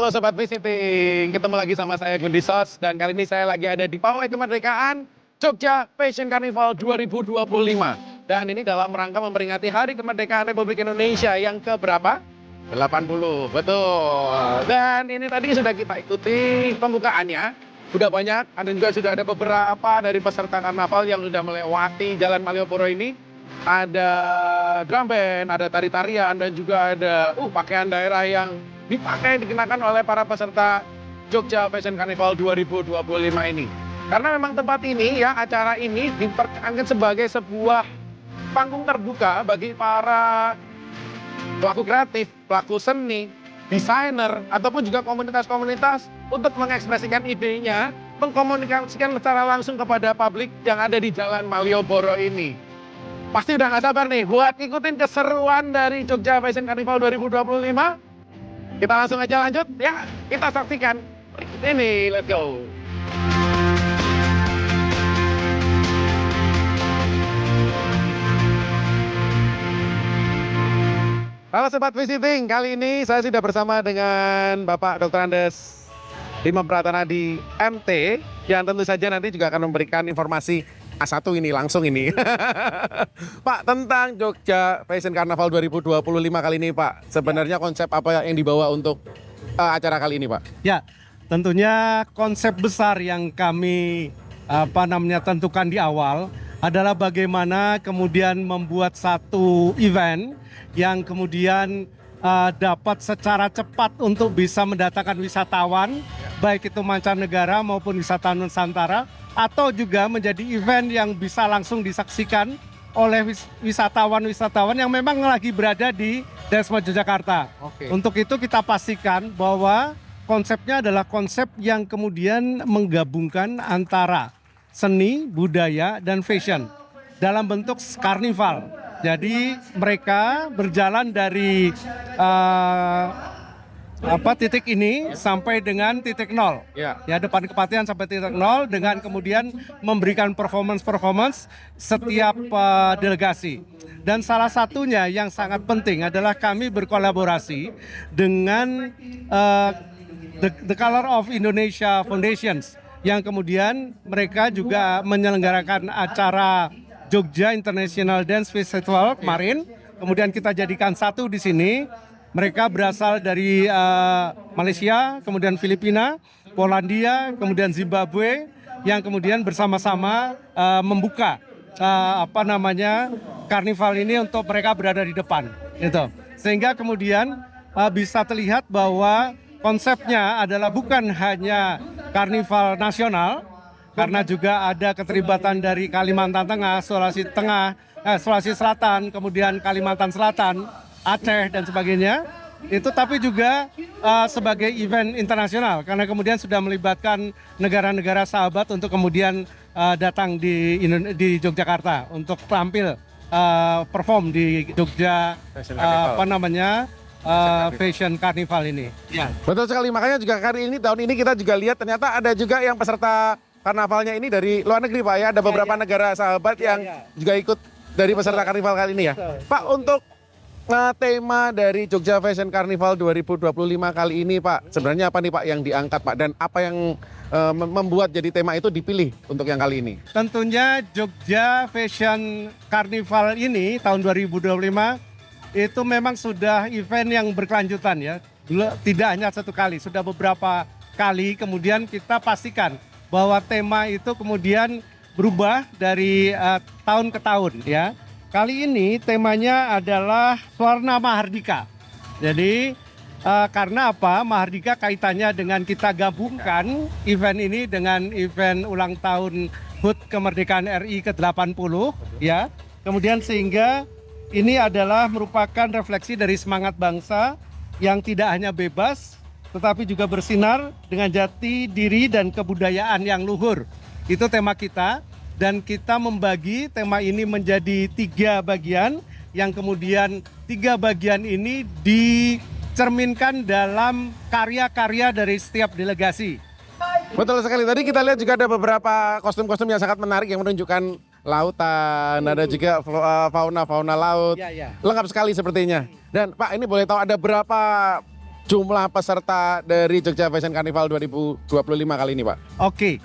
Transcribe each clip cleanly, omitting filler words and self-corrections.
Halo Sobat Visiting, ketemu lagi sama saya Gundi Sos dan kali ini saya lagi ada di Pawai Kemerdekaan Jogja Fashion Carnival 2025. Dan ini dalam rangka memperingati Hari Kemerdekaan Republik Indonesia yang ke-berapa? 80, betul. Dan ini tadi sudah kita ikuti pembukaannya. Sudah banyak, dan juga sudah ada beberapa dari peserta karnaval yang sudah melewati Jalan Malioboro ini. Ada drum band, ada tari-tarian, dan juga ada pakaian daerah yang dipakai dikenakan oleh para peserta Jogja Fashion Carnival 2025 ini. Karena memang tempat ini ya, acara ini diperkenalkan sebagai sebuah panggung terbuka bagi para pelaku kreatif, pelaku seni, desainer, ataupun juga komunitas-komunitas untuk mengekspresikan idenya, mengkomunikasikan secara langsung kepada publik yang ada di Jalan Malioboro ini. Pasti udah gak sabar nih buat ikutin keseruan dari Jogja Fashion Carnival 2025. Kita langsung aja lanjut ya, kita saksikan ini, let's go. Halo Sobat Visiting, kali ini saya sudah bersama dengan Bapak Dr. Andes Imam Pratanadi MT yang tentu saja nanti juga akan memberikan informasi A1 ini langsung ini. Pak, tentang Jogja Fashion Carnival 2025 kali ini Pak, sebenarnya konsep apa yang dibawa untuk acara kali ini Pak? Ya, tentunya konsep besar yang kami tentukan di awal adalah bagaimana kemudian membuat satu event yang kemudian dapat secara cepat untuk bisa mendatangkan wisatawan, baik itu mancanegara maupun wisatawan Nusantara, atau juga menjadi event yang bisa langsung disaksikan oleh wisatawan-wisatawan yang memang lagi berada di Desma Yogyakarta. Untuk itu kita pastikan bahwa konsepnya adalah konsep yang kemudian menggabungkan antara seni, budaya, dan fashion dalam bentuk karnival. Jadi mereka berjalan dari titik ini sampai dengan titik nol. Ya, depan kepatihan sampai titik nol dengan kemudian memberikan performance setiap delegasi. Dan salah satunya yang sangat penting adalah kami berkolaborasi dengan The Color of Indonesia Foundations yang kemudian mereka juga menyelenggarakan acara Jogja International Dance Festival kemarin. Kemudian kita jadikan satu di sini. Mereka berasal dari Malaysia, kemudian Filipina, Polandia, kemudian Zimbabwe, yang kemudian bersama-sama membuka karnival ini untuk mereka berada di depan. Gitu. Sehingga kemudian bisa terlihat bahwa konsepnya adalah bukan hanya karnival nasional, karena juga ada keterlibatan dari Kalimantan Tengah, Sulawesi Selatan, kemudian Kalimantan Selatan, Aceh dan sebagainya, itu tapi juga sebagai event internasional karena kemudian sudah melibatkan negara-negara sahabat untuk kemudian datang di Yogyakarta untuk tampil perform di Jogja Fashion Carnival ini. Ya. Betul sekali, makanya juga tahun ini kita juga lihat ternyata ada juga yang peserta karnavalnya ini dari luar negeri Pak ya, ada beberapa negara sahabat yang juga ikut dari peserta karnival kali ini ya. Pak, untuk tema dari Jogja Fashion Carnival 2025 kali ini Pak, sebenarnya apa nih Pak yang diangkat Pak, dan apa yang membuat jadi tema itu dipilih untuk yang kali ini? Tentunya Jogja Fashion Carnival ini tahun 2025 itu memang sudah event yang berkelanjutan ya, tidak hanya satu kali, sudah beberapa kali. Kemudian kita pastikan bahwa tema itu kemudian berubah dari tahun ke tahun ya. Kali ini temanya adalah Swarna Mahardika. Jadi karena apa? Mahardika kaitannya dengan kita gabungkan event ini dengan event ulang tahun HUT Kemerdekaan RI ke-80 ya. Kemudian sehingga ini adalah merupakan refleksi dari semangat bangsa yang tidak hanya bebas tetapi juga bersinar dengan jati diri dan kebudayaan yang luhur. Itu tema kita. Dan kita membagi tema ini menjadi 3 bagian, yang kemudian 3 bagian ini dicerminkan dalam karya-karya dari setiap delegasi. Betul sekali, tadi kita lihat juga ada beberapa kostum-kostum yang sangat menarik yang menunjukkan lautan, ada juga fauna laut, lengkap sekali sepertinya. Dan Pak, ini boleh tahu ada berapa jumlah peserta dari Jogja Fashion Carnival 2025 kali ini, Pak? Oke,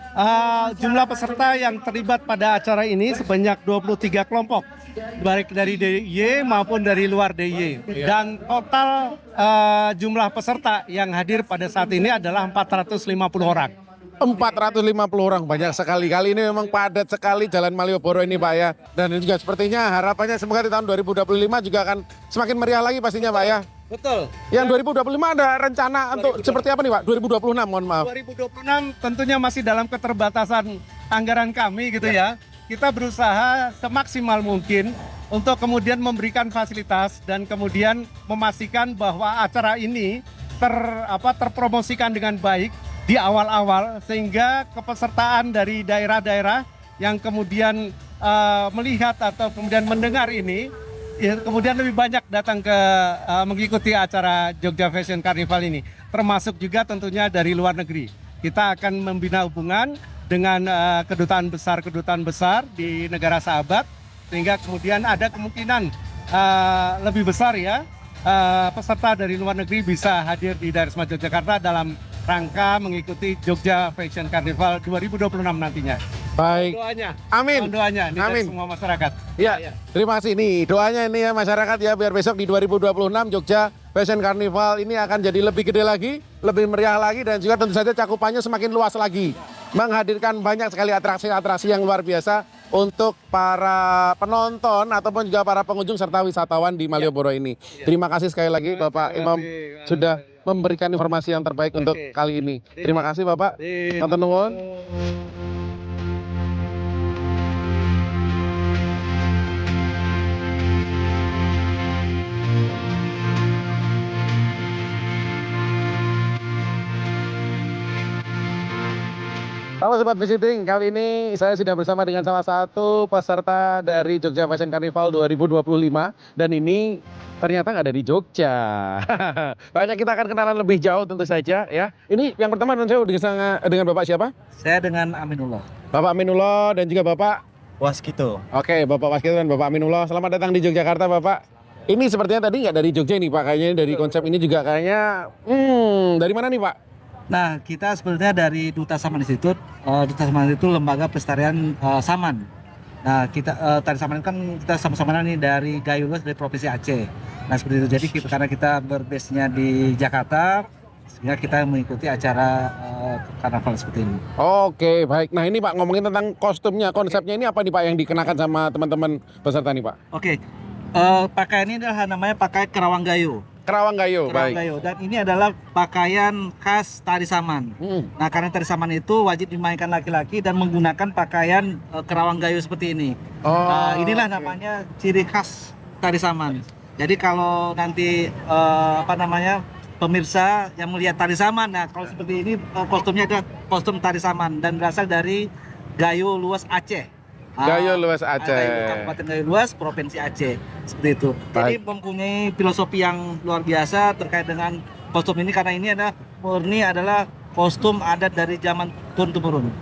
jumlah peserta yang terlibat pada acara ini sebanyak 23 kelompok, baik dari DIY maupun dari luar DIY. Dan total jumlah peserta yang hadir pada saat ini adalah 450 orang. 450 orang, banyak sekali. Kali ini memang padat sekali Jalan Malioboro ini, Pak ya. Dan ini juga sepertinya harapannya semoga di tahun 2025 juga akan semakin meriah lagi pastinya, Pak ya. Betul. Yang 2025 ada rencana untuk seperti apa nih, Pak? 2026, mohon maaf. 2026 tentunya masih dalam keterbatasan anggaran kami gitu ya. Kita berusaha semaksimal mungkin untuk kemudian memberikan fasilitas dan kemudian memastikan bahwa acara ini terpromosikan dengan baik di awal-awal, sehingga kepesertaan dari daerah-daerah yang kemudian melihat atau kemudian mendengar ini ya, kemudian lebih banyak datang ke mengikuti acara Jogja Fashion Carnival ini, termasuk juga tentunya dari luar negeri. Kita akan membina hubungan dengan kedutaan besar di negara sahabat, sehingga kemudian ada kemungkinan lebih besar ya peserta dari luar negeri bisa hadir di Daerah Sema Yogyakarta dalam rangka mengikuti Jogja Fashion Carnival 2026 nantinya. Baik. Doanya. Amin. Doanya ini dari Amin. semua masyarakat. Ya, terima kasih nih. Doanya ini ya masyarakat ya, biar besok di 2026 Jogja Fashion Carnival ini akan jadi lebih gede lagi, lebih meriah lagi, dan juga tentu saja cakupannya semakin luas lagi. Menghadirkan banyak sekali atraksi-atraksi yang luar biasa untuk para penonton ataupun juga para pengunjung serta wisatawan di Malioboro ini. Terima kasih sekali lagi Bapak Imam sudah memberikan informasi yang terbaik untuk kali ini. Terima kasih Bapak. Matur nuwun. Halo Sobat Visiting, kali ini saya sudah bersama dengan salah satu peserta dari Jogja Fashion Carnival 2025. Dan ini ternyata nggak dari Jogja. Banyak kita akan kenalan lebih jauh tentu saja ya. Ini yang pertama saya dengan Bapak siapa? Saya dengan Aminullah. Bapak Aminullah dan juga Bapak Waskito. Oke, Bapak Waskito dan Bapak Aminullah. Selamat datang di Yogyakarta Bapak. Ini sepertinya tadi nggak dari Jogja nih Pak, kayaknya dari konsep ini juga kayaknya dari mana nih Pak? Nah, kita sebenarnya dari Duta Saman Institute. Duta Saman itu lembaga pelestarian saman. Nah, kita tari saman kan kita sama-sama nih dari Gayulos dari Provinsi Aceh. Nah, seperti itu. Jadi karena kita berbase-nya di Jakarta, sehingga kita mengikuti acara karnaval seperti ini. Oke, baik. Nah ini Pak, ngomongin tentang kostumnya, konsepnya ini apa nih Pak yang dikenakan sama teman-teman peserta nih Pak? Oke. Pakaian ini adalah namanya pakai kerawang gayo. Kerawang Gayo, Kerawang baik. gayo. Dan ini adalah pakaian khas tari saman. Nah, karena tari saman itu wajib dimainkan laki-laki dan menggunakan pakaian kerawang gayo seperti ini. Nah, inilah namanya ciri khas tari saman. Jadi kalau nanti pemirsa yang melihat tari saman, nah kalau seperti ini kostumnya adalah kostum tari saman dan berasal dari Gayo Luas Aceh. Gayo Luas Aceh. Kabupaten Gayo Luas, Provinsi Aceh. Seperti itu. Jadi Baik. mempunyai filosofi yang luar biasa terkait dengan kostum ini, karena ini adalah kostum adat dari zaman turun-temurun.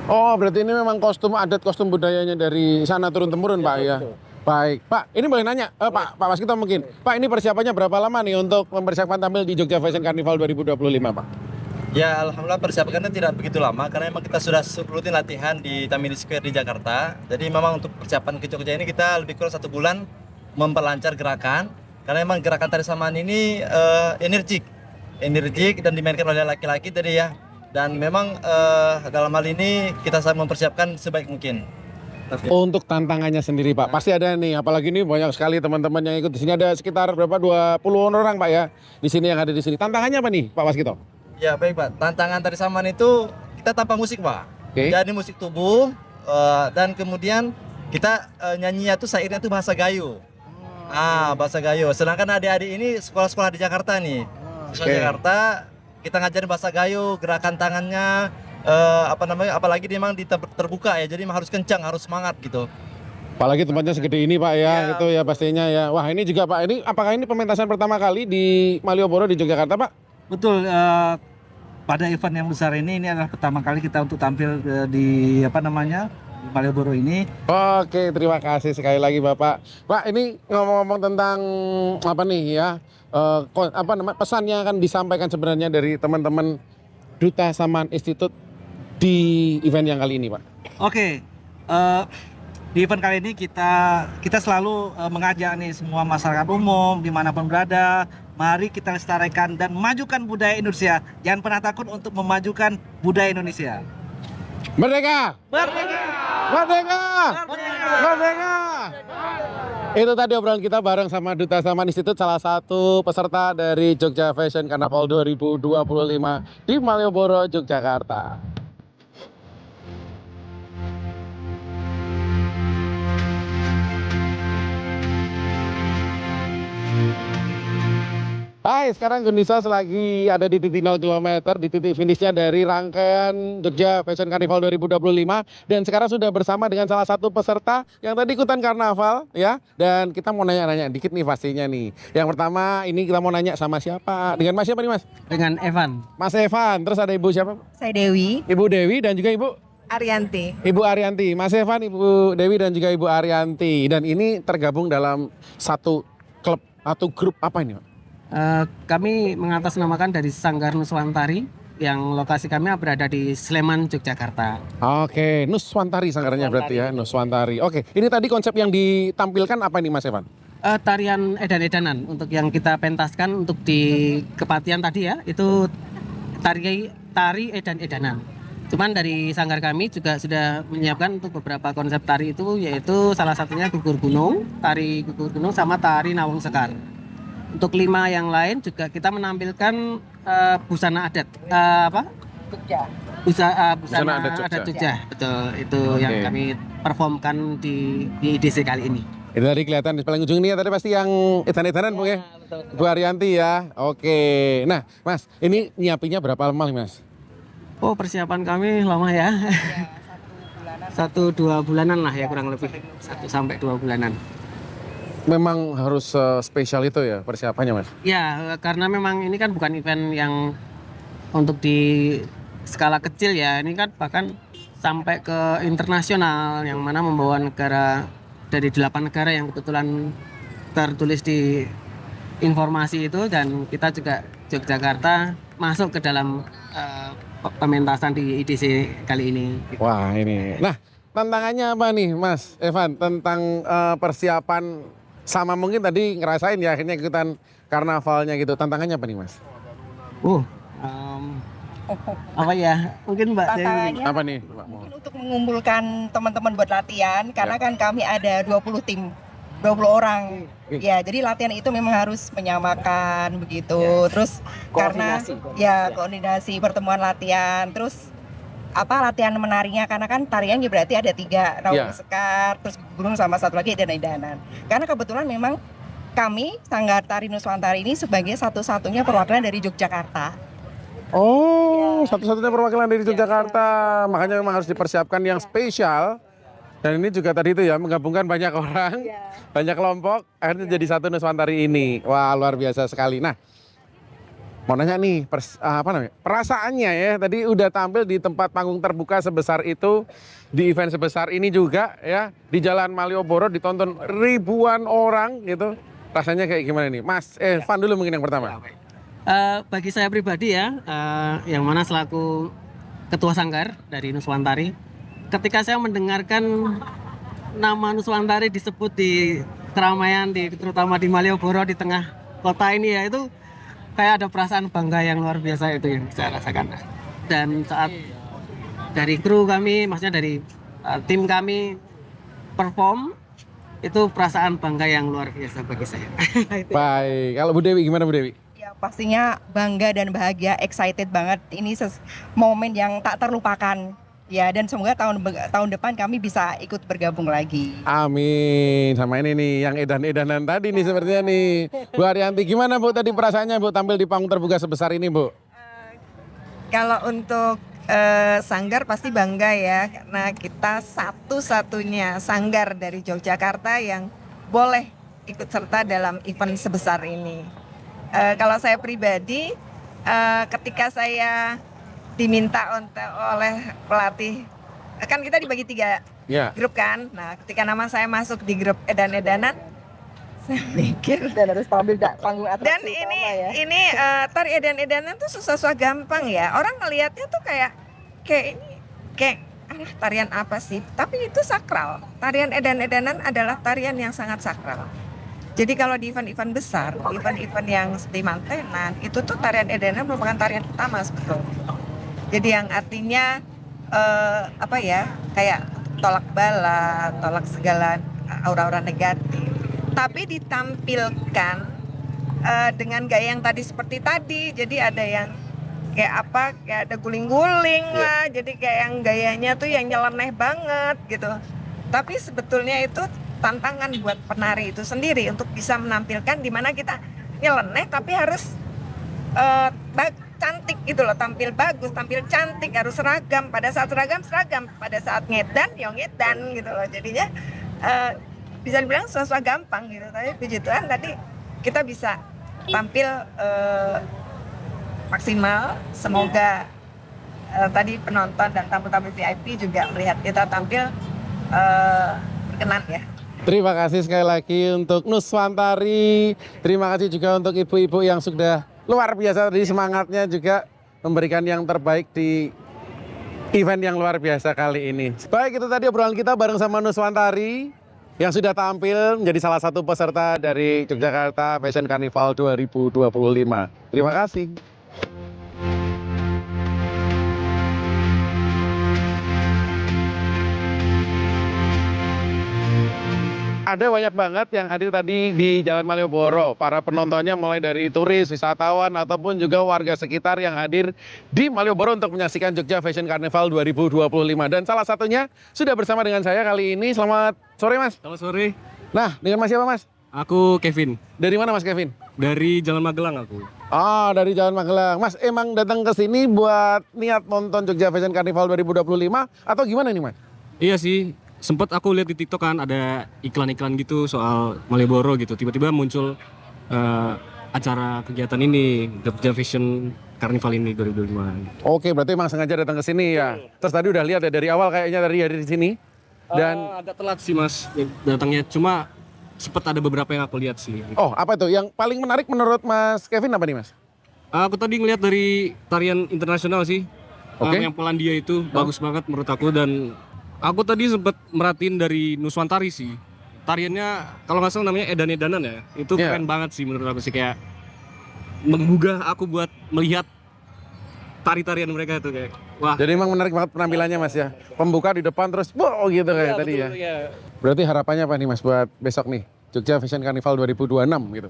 Oh, berarti ini memang kostum adat, kostum budayanya dari sana turun-temurun Pak ya? Baik, Pak, ini boleh nanya, Pak Waskito mungkin. Pak, ini persiapannya berapa lama nih untuk mempersiapkan tampil di Jogja Fashion Carnival 2025 Pak? Ya, alhamdulillah persiapannya tidak begitu lama karena memang kita sudah rutin latihan di Tamini Square di Jakarta. Jadi memang untuk persiapan ke Jogja ini kita lebih kurang 1 bulan memperlancar gerakan, karena memang gerakan tari saman ini energik dan dimainkan oleh laki-laki tadi ya. Dan memang dalam hal ini kita sedang mempersiapkan sebaik mungkin. Untuk tantangannya sendiri Pak, pasti ada nih, apalagi ini banyak sekali teman-teman yang ikut di sini, ada sekitar berapa 20 orang Pak ya di sini yang ada di sini. Tantangannya apa nih Pak Waskito? Ya baik Pak, tantangan tari saman itu kita tanpa musik Pak. Oke. Jadi musik tubuh dan kemudian kita nyanyinya tuh syairnya tuh bahasa Gayo. Bahasa Gayo. Sedangkan adik-adik ini sekolah-sekolah di Jakarta nih. Sekolah Oke. Jakarta kita ngajarin bahasa Gayo, gerakan tangannya apalagi dia memang terbuka ya. Jadi memang harus kencang, harus semangat gitu. Apalagi tempatnya segede ini Pak ya, Ya. gitu ya pastinya ya. Wah ini juga Pak, ini apakah ini pementasan pertama kali di Malioboro di Yogyakarta Pak? Betul, pada event yang besar ini adalah pertama kali kita untuk tampil di di Malioboro ini. Oke, terima kasih sekali lagi Bapak. Pak, ini ngomong-ngomong tentang apa nih ya? Pesan yang akan disampaikan sebenarnya dari teman-teman Duta Saman Institute di event yang kali ini, Pak. Oke, di event kali ini kita selalu mengajak nih semua masyarakat umum dimanapun berada, mari kita lestarikan dan memajukan budaya Indonesia. Jangan pernah takut untuk memajukan budaya Indonesia. Merdeka! Merdeka! Merdeka! Merdeka! Itu tadi obrolan kita bareng sama Duta Saman Institute, salah satu peserta dari Jogja Fashion Carnival 2025 di Malioboro, Yogyakarta. Hai, sekarang Gundisos lagi ada di titik 0 km, di titik finishnya dari rangkaian Jogja Fashion Carnival 2025. Dan sekarang sudah bersama dengan salah satu peserta yang tadi ikutan karnaval ya. Dan kita mau nanya-nanya dikit nih pastinya nih. Yang pertama ini kita mau nanya sama siapa? Dengan Mas siapa nih Mas? Dengan Evan. Mas Evan, terus ada Ibu siapa? Saya Dewi Ibu Dewi dan juga Ibu? Arianti. Ibu Arianti. Mas Evan, Ibu Dewi dan juga Ibu Arianti. Dan ini tergabung dalam satu klub atau grup apa ini Pak? Kami mengatasnamakan dari Sanggar Nuswantari yang lokasi kami berada di Sleman, Yogyakarta. Oke, Nuswantari sanggarnya berarti ya, Nuswantari. Oke, ini tadi konsep yang ditampilkan apa ini Mas Evan? Tarian edan-edanan untuk yang kita pentaskan untuk di kepatian tadi ya, itu tari edan-edanan. Cuman dari sanggar kami juga sudah menyiapkan untuk beberapa konsep tari itu, yaitu salah satunya gugur gunung, tari gugur gunung sama tari nawang sekar. Untuk 5 yang lain juga kita menampilkan busana adat, busana adat Jogja. Betul, itu yang kami performkan di IDC kali ini. Itu tadi kelihatan di paling ujung ini ya, tadi pasti yang edan-edanan Bu ya? Bu Arianti ya. Oke. Nah, Mas, ini nyiapinnya berapa lama nih, Mas? Oh, persiapan kami lama ya. 1-2 bulanan lah ya kurang lebih. 1-2 bulanan. Memang harus spesial itu ya persiapannya Mas? Ya, karena memang ini kan bukan event yang untuk di skala kecil ya. Ini kan bahkan sampai ke internasional yang mana membawa negara dari 8 negara yang kebetulan tertulis di informasi itu, dan kita juga Yogyakarta masuk ke dalam pementasan di IDC kali ini. Wah ini. Nah, tantangannya apa nih Mas Evan tentang persiapan? Sama mungkin tadi ngerasain ya akhirnya ikutan karnavalnya gitu. Tantangannya apa nih Mas? Apa ya? Mungkin Mbak Dewi. Tantangannya Apa nih? mungkin untuk mengumpulkan teman-teman buat latihan, karena kan kami ada 20 tim, 20 orang. Ya, jadi latihan itu memang harus menyamakan begitu. Terus karena ya koordinasi pertemuan latihan, terus latihan menarinya, karena kan tariannya berarti ada 3, nawang sekar, terus gunung sama satu lagi edan-edanan. Karena kebetulan memang kami Sanggar Tari Nuswantari ini sebagai satu-satunya perwakilan dari Yogyakarta. Oh, satu-satunya perwakilan dari Yogyakarta. Makanya memang harus dipersiapkan yang spesial. Dan ini juga tadi itu ya menggabungkan banyak orang, banyak kelompok, akhirnya jadi satu Nuswantari ini. Wah, luar biasa sekali. Nah, mau nanya nih, perasaannya ya, tadi udah tampil di tempat panggung terbuka sebesar itu, di event sebesar ini juga ya, di Jalan Malioboro ditonton ribuan orang gitu. Rasanya kayak gimana nih? Mas Evan dulu mungkin yang pertama. Bagi saya pribadi ya, yang mana selaku Ketua Sanggar dari Nuswantari, ketika saya mendengarkan nama Nuswantari disebut di keramaian, terutama di Malioboro di tengah kota ini ya, itu kayak ada perasaan bangga yang luar biasa itu yang saya rasakan. Dan saat dari kru kami, maksudnya dari tim kami perform, itu perasaan bangga yang luar biasa bagi saya. Baik, kalau Bu Dewi gimana Bu Dewi? Ya pastinya bangga dan bahagia, excited banget. Ini momen yang tak terlupakan. Ya, dan semoga tahun depan kami bisa ikut bergabung lagi. Amin. Sama ini nih yang edan-edanan tadi nih sepertinya nih. Bu Arianti gimana Bu tadi perasaannya Bu tampil di panggung terbuka sebesar ini Bu? Kalau untuk sanggar pasti bangga ya, karena kita satu-satunya sanggar dari Yogyakarta yang boleh ikut serta dalam event sebesar ini. Kalau saya pribadi, ketika saya diminta oleh pelatih kan kita dibagi 3 Ya. grup kan. Nah, ketika nama saya masuk di grup edan-edanan, saya mikir Dan harus tampil panggung atraksi dan utama ya. ini tari edan-edanan tuh susah-susah gampang ya. Orang ngelihatnya tuh kayak alah tarian apa sih? Tapi itu sakral. Tarian edan-edanan adalah tarian yang sangat sakral. Jadi kalau di event-event besar, event-event yang seperti mantenan, itu tuh tarian edanan merupakan tarian utama sebetulnya. Jadi yang artinya kayak tolak bala, tolak segala aura-aura negatif. Tapi ditampilkan dengan gaya yang tadi seperti tadi. Jadi ada yang kayak ada guling-guling lah. Jadi kayak yang gayanya tuh yang nyeleneh banget gitu. Tapi sebetulnya itu tantangan buat penari itu sendiri untuk bisa menampilkan di mana kita nyeleneh tapi harus cantik gitu loh, tampil bagus, tampil cantik, harus seragam. Pada saat seragam, pada saat ngedan, ya ngedan gitu loh. Jadinya bisa dibilang susah gampang gitu. Tapi puji Tuhan tadi kita bisa tampil maksimal. Semoga tadi penonton dan tamu-tamu VIP juga melihat kita tampil berkenan ya. Terima kasih sekali lagi untuk Nuswantari. Terima kasih juga untuk ibu-ibu yang sudah luar biasa tadi semangatnya juga memberikan yang terbaik di event yang luar biasa kali ini. Baik, itu tadi obrolan kita bareng sama Nuswantari yang sudah tampil menjadi salah satu peserta dari Yogyakarta Fashion Carnival 2025. Terima kasih. Ada banyak banget yang hadir tadi di Jalan Malioboro. Para penontonnya mulai dari turis, wisatawan, ataupun juga warga sekitar yang hadir di Malioboro untuk menyaksikan Jogja Fashion Carnival 2025. Dan salah satunya sudah bersama dengan saya kali ini. Selamat sore, Mas. Selamat sore. Nah, dengan Mas siapa, Mas? Aku Kevin. Dari mana, Mas Kevin? Dari Jalan Magelang aku. Ah, dari Jalan Magelang. Mas, emang datang ke sini buat niat nonton Jogja Fashion Carnival 2025 atau gimana nih, Mas? Iya sih, sempet aku lihat di TikTok kan ada iklan-iklan gitu soal Malioboro gitu. Tiba-tiba muncul acara kegiatan ini, Jogja Fashion Carnival ini 2025. Oke, berarti emang sengaja datang ke sini ya. Terus tadi udah lihat ya dari awal kayaknya dari sini. Dan agak telat sih Mas datangnya, cuma sempet ada beberapa yang aku lihat sih. oh, apa itu? Yang paling menarik menurut Mas Kevin apa nih, Mas? Aku tadi ngeliat dari tarian internasional sih. Oke. Yang Polandia itu bagus banget menurut aku, dan aku tadi sempat merhatiin dari Nuswantari sih. Tariannya kalau nggak salah namanya edan-edanan ya. Itu Iya. keren banget sih menurut aku sih, kayak menggugah aku buat melihat tari-tarian mereka itu kayak wah. Jadi emang menarik banget penampilannya, Mas ya. Pembuka di depan terus wow gitu kayak tadi ya. Berarti harapannya apa nih, Mas, buat besok nih Jogja Fashion Carnival 2026 gitu?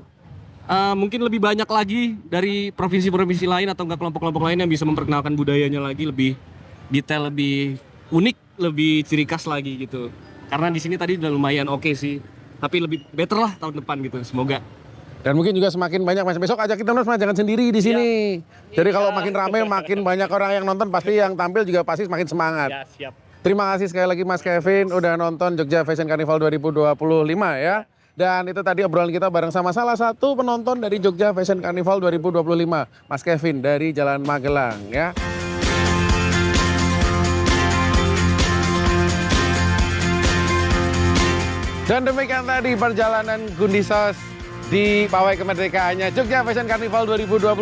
Mungkin lebih banyak lagi dari provinsi-provinsi lain atau enggak kelompok-kelompok lain yang bisa memperkenalkan budayanya lagi lebih detail, lebih unik, lebih ciri khas lagi gitu. Karena di sini tadi udah lumayan oke sih, tapi lebih better lah tahun depan gitu. Semoga. Dan mungkin juga semakin banyak, Mas. Besok ajak kita nonton, Mas, jangan sendiri di sini. Jadi kalau makin rame, makin banyak orang yang nonton, pasti yang tampil juga pasti semakin semangat. Ya, siap. Terima kasih sekali lagi Mas Kevin udah nonton Jogja Fashion Carnival 2025 ya. Dan itu tadi obrolan kita bareng sama salah satu penonton dari Jogja Fashion Carnival 2025, Mas Kevin dari Jalan Magelang ya. Dan demikian tadi perjalanan Gundisos di pawai kemerdekaannya Jogja Fashion Carnival 2025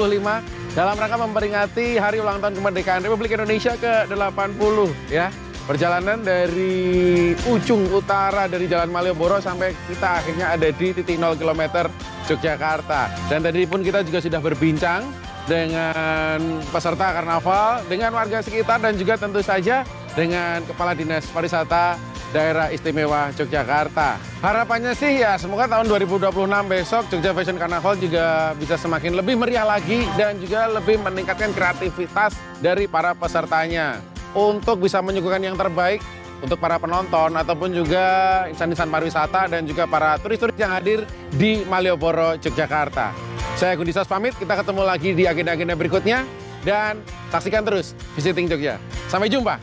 dalam rangka memperingati hari ulang tahun kemerdekaan Republik Indonesia ke-80 ya. Perjalanan dari ujung utara dari Jalan Malioboro sampai kita akhirnya ada di titik 0 km Yogyakarta. Dan tadi pun kita juga sudah berbincang dengan peserta karnaval, dengan warga sekitar dan juga tentu saja dengan Kepala Dinas Pariwisata Daerah Istimewa Yogyakarta. Harapannya sih ya semoga tahun 2026 besok Jogja Fashion Carnival juga bisa semakin lebih meriah lagi dan juga lebih meningkatkan kreativitas dari para pesertanya untuk bisa menyuguhkan yang terbaik untuk para penonton ataupun juga insan-insan pariwisata dan juga para turis-turis yang hadir di Malioboro, Yogyakarta. Saya Gundisos pamit, kita ketemu lagi di agenda-agenda berikutnya dan saksikan terus Visiting Jogja. Sampai jumpa.